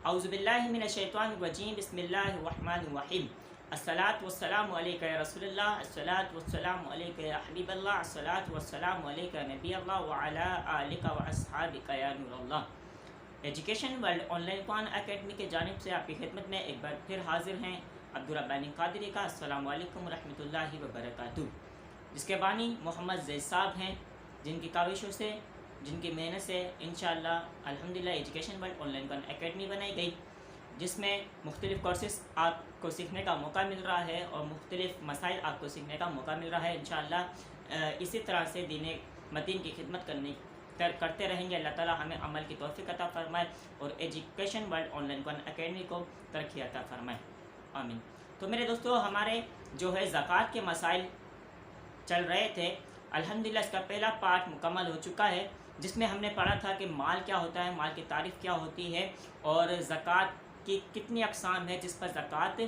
औज़ुबिल्लाहि मिनश्शैतानिर्रजीम बिस्मिल्लाहिर्रहमानिर्रहीम। अस्सलातु वस्सलामु अलैका या रसूलल्लाह, अस्सलातु वस्सलामु अलैका या हबीबल्लाह, अस्सलातु वस्सलामु अलैका या नबीअल्लाह व अला आलिका व अस्हाबिका या नूरल्लाह। Education World Online Quran Academy के जानिब से आपकी खिदमत में एक बार फिर हाजिर हैं अब्दुल रब्बानी कादरी का अस्सलामु अलैकुम रहमतुल्लाहि व बरकातुहू, जिसके बानी मोहम्मद ज़ैद साहब हैं, जिनकी काविशों से, जिनकी मेहनत से इंशाअल्लाह अल्हम्दुलिल्लाह education World Online Quran academy बनाई गई, जिसमें मुख्तलिफ़ कोर्सेस आपको सीखने का मौका मिल रहा है और मुख्तलिफ़ मसाइल आपको सीखने का मौका मिल रहा है। इंशाअल्लाह इसी तरह से दीन मतीन की खिदमत करते रहेंगे। अल्लाह ताला हमें अमल की तौफीक अता फरमाए और education World Online Quran academy को तरक्की अता फरमाए, आमीन। तो मेरे दोस्तों, हमारे जो है ज़कात के मसाइल चल रहे थे। अल्हम्दुलिल्लाह इसका पहला पार्ट मुकम्मल हो चुका है, जिसमें हमने पढ़ा था कि माल क्या होता है, माल की तारीफ़ क्या होती है और ज़कात की कितनी अक़साम है जिस पर ज़कात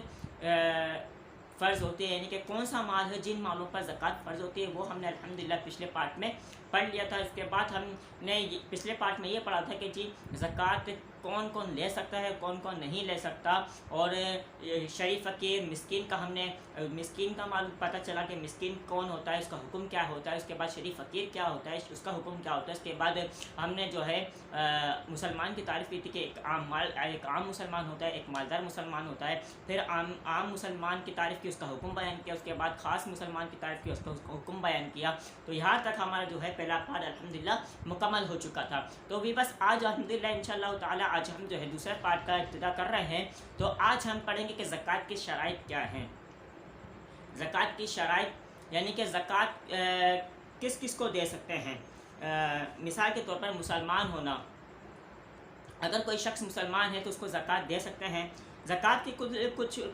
फ़र्ज़ होती है, यानी कि कौन सा माल है जिन मालों पर ज़कात फ़र्ज़ होती है, वो हमने अल्हम्दुलिल्लाह पिछले पार्ट में पढ़ लिया था। इसके बाद हमने पिछले पार्ट में ये पढ़ा था कि जी ज़कात कौन कौन ले सकता है, कौन कौन नहीं ले सकता, और शरीफ फ़कीर मिस्कीन का हमने मिस्कीन का मालूम पता चला कि मिस्कीन कौन होता है, उसका हुक्म क्या होता है। उसके बाद शरीफ फ़कीर क्या होता है, उसका हुक्म क्या होता है। उसके बाद हमने जो है मुसलमान की तारीफ़ की थी कि एक आम मुसलमान होता है, एक मालदार मुसलमान होता है। फिर आम मुसलमान की तारीफ़ की, उसका हुक्म बयान किया। उसके बाद ख़ास मुसलमान की तारीफ़ की, उसका हुक्म बयान किया। तो यहाँ तक हमारा जो है पहला पार्ट अल्हम्दुलिल्लाह मुकम्मल हो चुका था। तो भी बस आज अल्हम्दुलिल्लाह इंशाअल्लाह ताला आज हम जो है दूसरे पार्ट का इब्तिदा कर रहे हैं। तो आज हम पढ़ेंगे कि ज़कात की शराइत क्या हैं। ज़कात की शराइत यानी कि ज़कात किस किस को दे सकते हैं। मिसाल के तौर पर मुसलमान होना, अगर कोई शख्स मुसलमान है तो उसको ज़कात दे सकते हैं। ज़कात की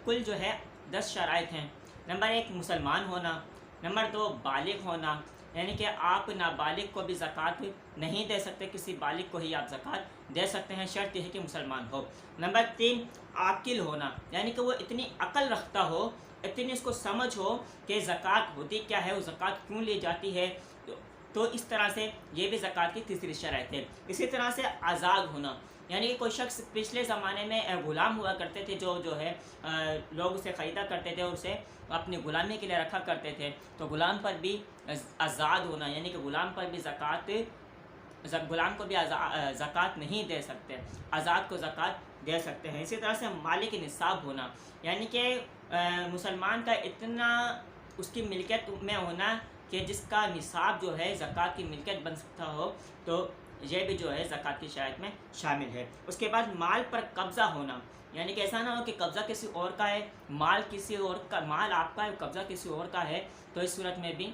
कुल जो है 10 शराइत हैं। नंबर 1 मुसलमान होना, नंबर 2 बालिग होना, यानी कि आप नाबालिग को भी ज़कात नहीं दे सकते, किसी बालिग को ही आप ज़कात दे सकते हैं, शर्त यह है कि मुसलमान हो। नंबर 3 आकिल होना, यानी कि वो इतनी अक्ल रखता हो, इतनी उसको समझ हो कि ज़कात होती क्या है, वो ज़कात क्यों ली जाती है। तो इस तरह से ये भी ज़कात की तीसरी शर्त है। इसी तरह से आज़ाद होना, यानी कि कोई शख्स पिछले ज़माने में ग़ुलाम हुआ करते थे, जो है लोग उसे ख़रीदा करते थे और उसे अपनी ग़ुलामी के लिए रखा करते थे। तो ग़ुलाम पर भी आज़ाद होना, यानी कि ग़ुलाम पर भी ग़ुलाम को भी ज़कात नहीं दे सकते, आज़ाद को ज़कात दे सकते हैं। इसी तरह से मालिक निसाब होना, यानी कि मुसलमान का इतना उसकी मिल्कियत में होना कि जिसका निसाब जो है ज़कात की मिल्कियत बन सकता हो, तो ये भी जो है ज़कात की शराइत में शामिल है। उसके बाद माल पर कब्ज़ा होना, यानी कि ऐसा ना हो कि कब्ज़ा किसी और का है, माल किसी और का, माल आपका है, कब्ज़ा किसी और का है, तो इस सूरत में भी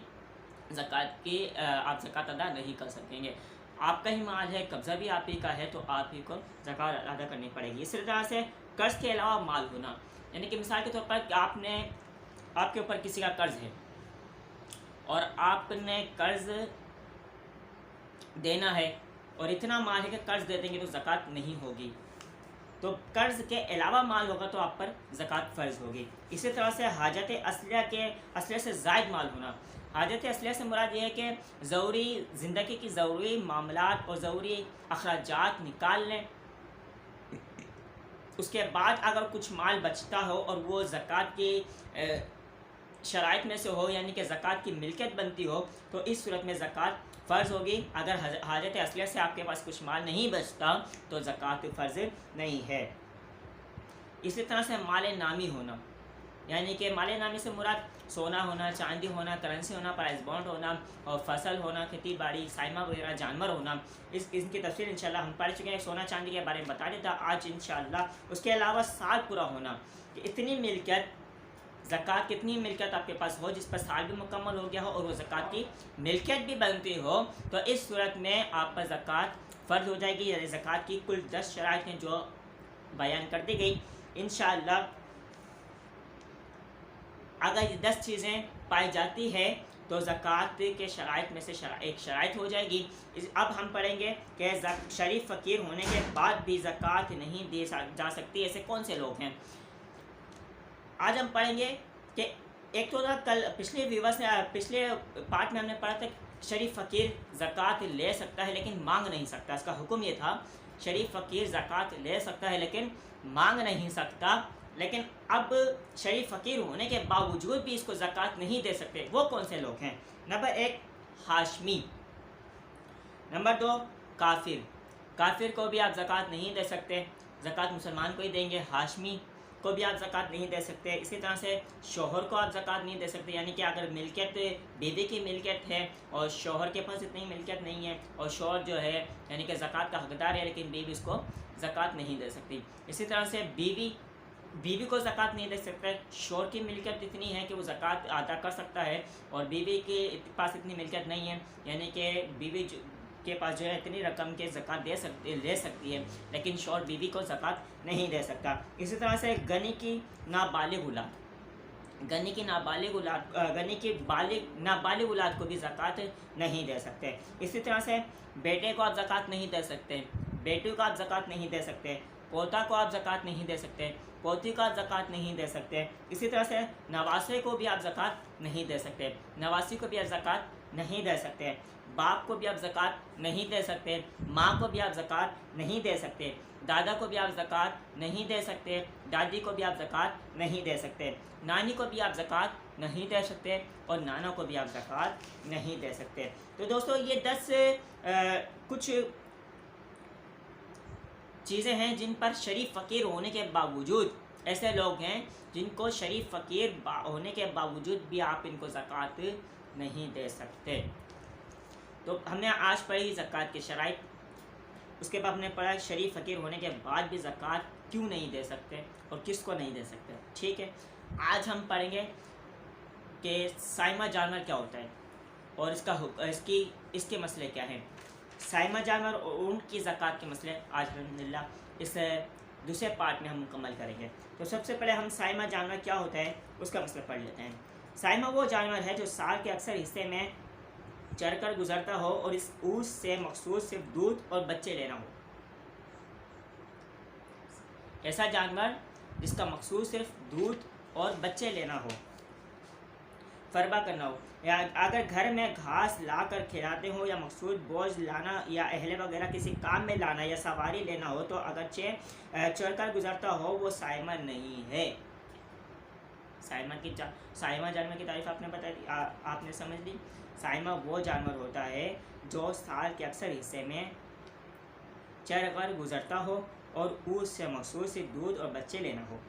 ज़कात की आप ज़कात अदा नहीं कर सकेंगे। आपका ही माल है, कब्ज़ा भी आप ही का है, तो आप ही को ज़कात अदा करनी पड़ेगी। इसी तरह से कर्ज़ के अलावा माल होना, यानी कि मिसाल के तौर पर आपके ऊपर किसी का कर्ज़ है और आपने कर्ज़ देना है और इतना माल है कि कर्ज़ दे देंगे तो ज़कात नहीं होगी। तो कर्ज़ के अलावा माल होगा तो आप पर ज़कात फ़र्ज़ होगी। इसी तरह से हाजत असलिया से ज़ायद माल होना, हाजत असलिया से मुराद ये है कि ज़रूरी ज़िंदगी की ज़रूरी मामलात और ज़रूरी अखराजात निकाल लें, उसके बाद अगर कुछ माल बचता हो और वो ज़कात की शराइत में से हो, यानी कि ज़कात की मिल्कियत बनती हो, तो इस सूरत में ज़कात फ़र्ज़ होगी। अगर हाजत असलिया से आपके पास कुछ माल नहीं बचता तो ज़कात फ़र्ज़ नहीं है। इसी तरह से माल नामी होना, यानी कि माल नामी से मुराद सोना होना, चांदी होना, करेंसी होना, प्राइस बॉन्ड होना और फसल होना, खेती बाड़ी, साइमा वगैरह, जानवर होना। इनकी तफसील इंशाल्लाह हम पढ़ चुके हैं। सोना चांदी के बारे में बता देता आज इंशाल्लाह। उसके अलावा साल पूरा होना, कि इतनी मिल्कियत, ज़कात कितनी मिल्कियत आपके पास हो जिस पर साल भी मुकम्मल हो गया हो और वो ज़कात की मिल्कियत भी बनती हो, तो इस सूरत में आप पर ज़कात फ़र्ज़ हो जाएगी। यानी ज़कात की कुल 10 शराइत हैं जो बयान कर दी गई। इंशाअल्लाह अगर ये 10 चीज़ें पाई जाती है तो ज़कात के शराइत में से एक शराइत हो जाएगी। अब हम पढ़ेंगे कि शरीफ फ़कीर होने के बाद भी ज़कात नहीं दी जा सकती, ऐसे कौन से लोग हैं। आज हम पढ़ेंगे कि एक तो कल पिछले पार्ट में हमने पढ़ा था शरीफ फ़कीर ज़कात ले सकता है लेकिन मांग नहीं सकता। इसका हुक्म ये था शरीफ फ़कीर ज़कात ले सकता है लेकिन मांग नहीं सकता, लेकिन अब शरीफ फ़कीर होने के बावजूद भी इसको ज़कात नहीं दे सकते। वो कौन से लोग हैं? नंबर 1 हाशमी, नंबर 2 काफिर। काफिर को भी आप ज़कात नहीं दे सकते, ज़कात मुसलमान को ही देंगे। हाशमी को भी आप ज़कात नहीं दे सकते। इसी तरह से शोहर को आप ज़कात नहीं दे सकते, यानी कि अगर मिल्कियत बीवी की मिल्कियत है और शोहर के पास इतनी मिल्कियत नहीं है और शोहर जो है यानी कि ज़कात का हकदार है लेकिन बीवी इसको ज़कात नहीं दे सकती। इसी तरह से बीवी को ज़कात नहीं दे सकते। शोहर की मिल्कियत इतनी है कि वो ज़कात अदा कर सकता है और बीवी के पास इतनी मिल्कियत नहीं है, यानी कि बीवी के पास जो है इतनी रकम के ज़कात ले सकती है लेकिन शोहर बीवी को ज़कात नहीं दे सकता। इसी तरह से गनी की नाबालिग औलाद को भी ज़कात नहीं दे सकते। इसी तरह से बेटे को आप ज़कात नहीं दे सकते, बेटी को आप ज़कात नहीं दे सकते, पोता को आप ज़कात नहीं दे सकते, पोती को आप ज़कात नहीं दे सकते। इसी तरह से नवासे को भी आप ज़कात नहीं दे सकते, नवासी को भी आप ज़कात नहीं दे सकते। बाप को भी आप ज़कात नहीं दे सकते, माँ को भी आप ज़कात नहीं दे सकते, दादा को भी आप ज़कात नहीं दे सकते, दादी को भी आप ज़कात नहीं दे सकते, नानी को भी आप ज़कात नहीं दे सकते और नाना को भी आप ज़कात नहीं दे सकते। तो दोस्तों ये 10 कुछ चीज़ें हैं जिन पर शरीफ फ़कीर होने के बावजूद, ऐसे लोग हैं जिनको शरीफ फ़कीर होने के बावजूद भी आप इनको ज़कात नहीं दे सकते। तो हमने आज पढ़ी ज़कात की शराइत, उसके बाद हमने पढ़ा शरीफ फ़कीर होने के बाद भी ज़कात क्यों नहीं दे सकते और किसको नहीं दे सकते। ठीक है, आज हम पढ़ेंगे कि साइमा जानवर क्या होता है और इसके मसले क्या हैं। साइमा जानवर और ऊँट की ज़कात के मसले आज अल्हम्दुलिल्लाह इस दूसरे पार्ट में हम मुकम्मल करेंगे। तो सबसे पहले हम साइमा जानवर क्या होता है उसका मसला पढ़ लेते हैं। साइमा वो जानवर है जो साल के अक्सर हिस्से में चरकर गुजरता हो और इस ऊँट से मखसूस सिर्फ दूध और बच्चे लेना हो। ऐसा जानवर जिसका मकसूद सिर्फ दूध और बच्चे लेना हो, फरबा करना हो, या अगर घर में घास ला कर खिलाते हो या मकसूद बोझ लाना या अहले वगैरह किसी काम में लाना या सवारी लेना हो तो अगरचे चढ़कर गुजरता हो वो साइमा नहीं है। साइमा जानवर की तारीफ आपने बता दी, आपने समझ ली। साइमा वो जानवर होता है जो साल के अक्सर हिस्से में चढ़कर गुजरता हो और उससे मकसूद सिर्फ दूध और बच्चे लेना हो,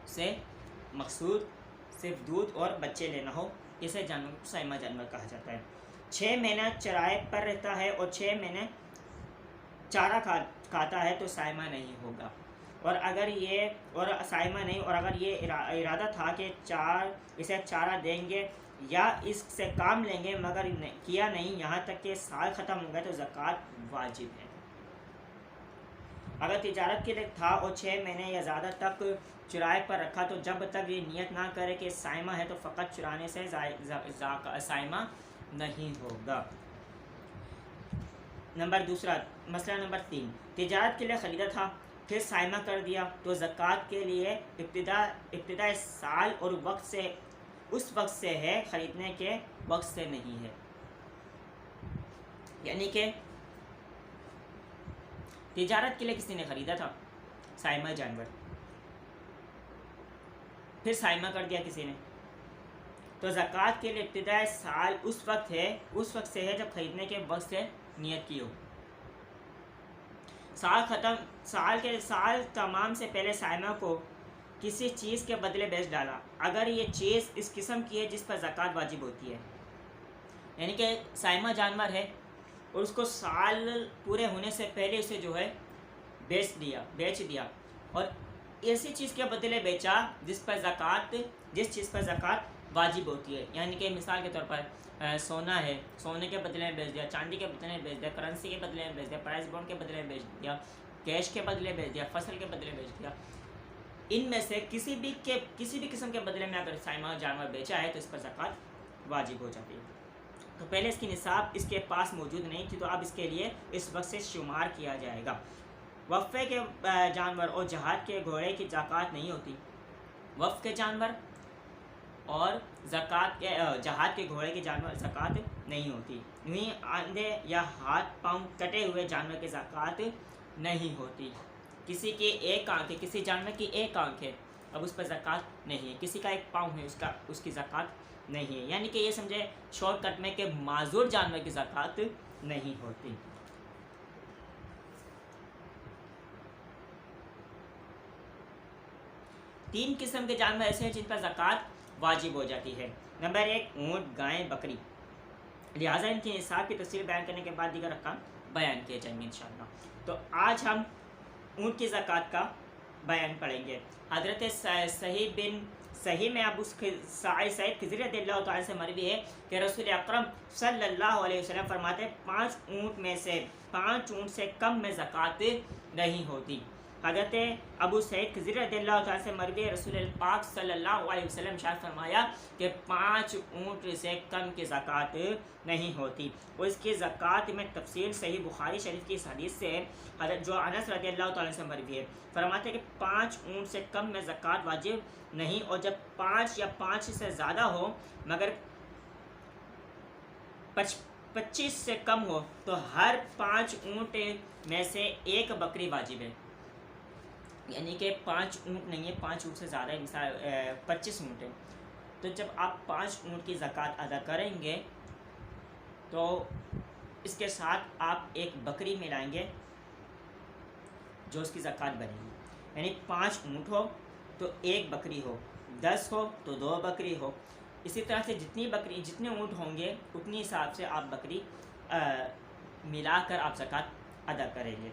से मकसूद सिर्फ दूध और बच्चे लेना हो, इसे जानवर को साइमा जानवर कहा जाता है। 6 महीना चराए पर रहता है और 6 महीने चारा खाता है तो साइमा नहीं होगा। और अगर ये इरादा था कि इसे चारा देंगे या इससे काम लेंगे मगर किया नहीं, यहाँ तक कि साल ख़त्म हो गया तो ज़कात वाजिब है। अगर तिजारत के लिए था और 6 महीने या ज़्यादा तक चुराए पर रखा तो जब तक ये नियत ना करे कि साइमा है तो फ़कत चुराने से साइमा नहीं होगा। मसला नंबर 3, तिजारत के लिए ख़रीदा था फिर साइमा कर दिया तो ज़कात के लिए इब्तिदा साल और उस वक्त से है, ख़रीदने के वक्त से नहीं है। यानी कि तिजारत के लिए किसी ने ख़रीदा था साइमा जानवर, फिर साइमा कर दिया किसी ने, तो ज़कात के लिए इब्तिदा साल उस वक्त से है जब ख़रीदने के वक्त से नियत की हो। साल तमाम से पहले साइमा को किसी चीज़ के बदले बेच डाला अगर ये चीज़ इस किस्म की है जिस पर ज़कात वाजिब होती है। यानी कि साइमा जानवर है और उसको साल पूरे होने से पहले उसे जो है बेच दिया और ऐसी चीज़ के बदले बेचा जिस चीज़ पर ज़कात वाजिब होती है। यानी कि मिसाल के तौर पर सोना है, सोने के बदले में बेच दिया, चांदी के बदले में बेच दिया, करेंसी के बदले में बेच दिया, प्राइस बॉन्ड के बदले में बेच दिया, कैश के बदले बेच दिया, फसल के बदले बेच दिया। इनमें से किसी भी किस्म के बदले में अगर साइमा जानवर बेचा है तो इस पर ज़कात वाजिब हो जाती है। तो पहले इसकी निसाब इसके पास मौजूद नहीं थी तो अब इसके लिए इस वक्त से शुमार किया जाएगा। वफ़े के जानवर और जहाद के घोड़े की ज़कात नहीं होती। वफ़ के जानवर اور زکوٰۃ کے جہاد کے گھوڑے کی جانور زکوٰۃ نہیں ہوتی. یوں اندھے یا ہاتھ پاؤں کٹے ہوئے جانور کی زکوٰۃ نہیں ہوتی. کسی کی ایک آنکھ ہے، کسی جانور کی ایک آنکھ ہے، اب اس پر زکوٰۃ نہیں ہے. کسی کا ایک پاؤں ہے، اس کی زکوٰۃ نہیں ہے. یعنی کہ یہ سمجھے شارٹ کٹ میں کہ معذور جانور کی زکوٰۃ نہیں ہوتی. تین قسم کے جانور ایسے ہیں جن پر زکوٰۃ واجب ہو جاتی ہے. نمبر 1 اونٹ، گائے، بکری. لہٰذا ان کی نصاب کی تفصیل بیان کرنے کے بعد دیگر احکام بیان کیے جائیں گے انشاءاللہ. تو آج ہم اونٹ کی زکوٰۃ کا بیان پڑھیں گے. حضرت صحیح میں ابو سعید خضری رضی اللہ تعالیٰ سے مروی ہے کہ رسول اکرم صلی اللہ علیہ وسلم فرماتے ہیں 5 اونٹ سے کم میں زکوٰۃ نہیں ہوتی. حضرت ابو سعید خضری رضی اللہ تعالیٰ سے مروی ہے رسول پاک صلی اللہ علیہ وسلم ارشاد فرمایا کہ 5 اونٹ سے کم کی زکوٰۃ نہیں ہوتی. اور اس کی زکوٰۃ میں تفصیل صحیح بخاری شریف کی اس حدیث سے حضرت جو انس رضی اللہ تعالیٰ سے مروی ہے فرماتے ہیں کہ 5 اونٹ سے کم میں زکوٰۃ واجب نہیں، اور جب 5 یا 5 سے زیادہ ہو مگر 25 سے کم ہو تو ہر 5 اونٹ میں سے ایک بکری واجب ہے. یعنی کہ 5 اونٹ نہیں ہے، 5 اونٹ سے زیادہ ہے، مثال 25 اونٹ ہے. تو جب آپ 5 اونٹ کی زکوٰۃ ادا کریں گے تو اس کے ساتھ آپ ایک بکری ملائیں گے جو اس کی زکوٰۃ بنے گی. یعنی 5 اونٹ ہو تو ایک بکری ہو، 10 ہو تو 2 بکری ہو. اسی طرح سے جتنے اونٹ ہوں گے اتنی حساب سے آپ بکری ملا کر آپ زکوٰۃ ادا کریں گے.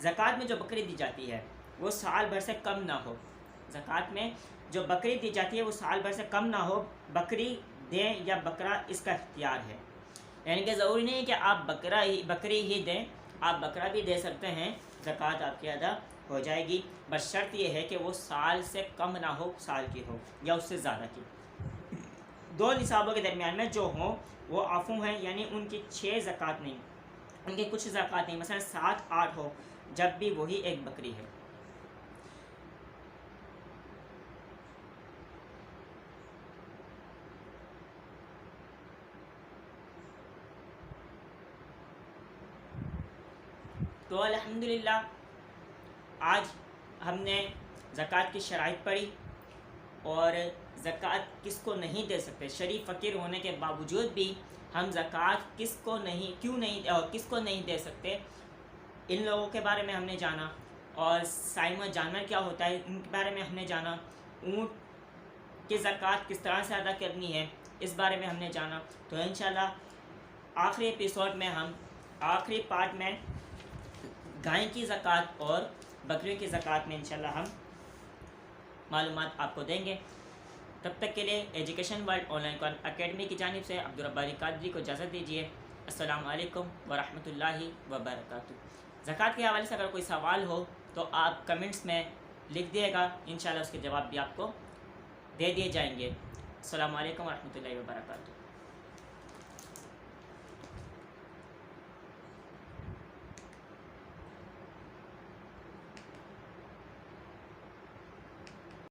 زکوٰۃ میں جو بکری دی جاتی ہے وہ سال بھر سے کم نہ ہو. زکوٰۃ میں جو بکری دی جاتی ہے وہ سال بھر سے کم نہ ہو. بکری دیں یا بکرا اس کا اختیار ہے. یعنی کہ ضروری نہیں کہ آپ بکری ہی دیں، آپ بکرا بھی دے سکتے ہیں، زکوٰۃ آپ کی ادا ہو جائے گی. بس شرط یہ ہے کہ وہ سال سے کم نہ ہو، سال کی ہو یا اس سے زیادہ کی. 2 نصابوں کے درمیان میں جو ہوں وہ عفو ہیں، یعنی ان کی 6 زکوٰۃ نہیں، ان کی کچھ زکوٰۃ نہیں، مثلا 7-8 ہو جب بھی وہی ایک بکری ہے. تو الحمدللہ آج ہم نے زکوٰۃ کی شرائط پڑھی اور زکوٰۃ کس کو نہیں دے سکتے. شریف فقیر ہونے کے باوجود بھی ہم زکوٰۃ کس کو نہیں دے سکتے ان لوگوں کے بارے میں ہم نے جانا. اور سائمہ جانور کیا ہوتا ہے ان کے بارے میں ہم نے جانا. اونٹ کی زکوٰۃ کس طرح سے ادا کرنی ہے اس بارے میں ہم نے جانا. تو انشاءاللہ آخری ایپیسوڈ میں ہم آخری پارٹ میں گائے کی زکوٰۃ اور بکریوں کی زکوٰۃ میں انشاءاللہ ہم معلومات آپ کو دیں گے. تب تک کے لیے education world on line Quran academy کی جانب سے عبدالرباری قادری کو اجازت دیجیے. السلام علیکم ورحمۃ اللہ وبرکاتہ. زکوٰۃ کے حوالے سے اگر کوئی سوال ہو تو آپ کمنٹس میں لکھ دیے گا، انشاءاللہ اس کے جواب بھی آپ کو دے دیے جائیں گے. السلام علیکم ورحمۃ اللہ وبرکاتہ.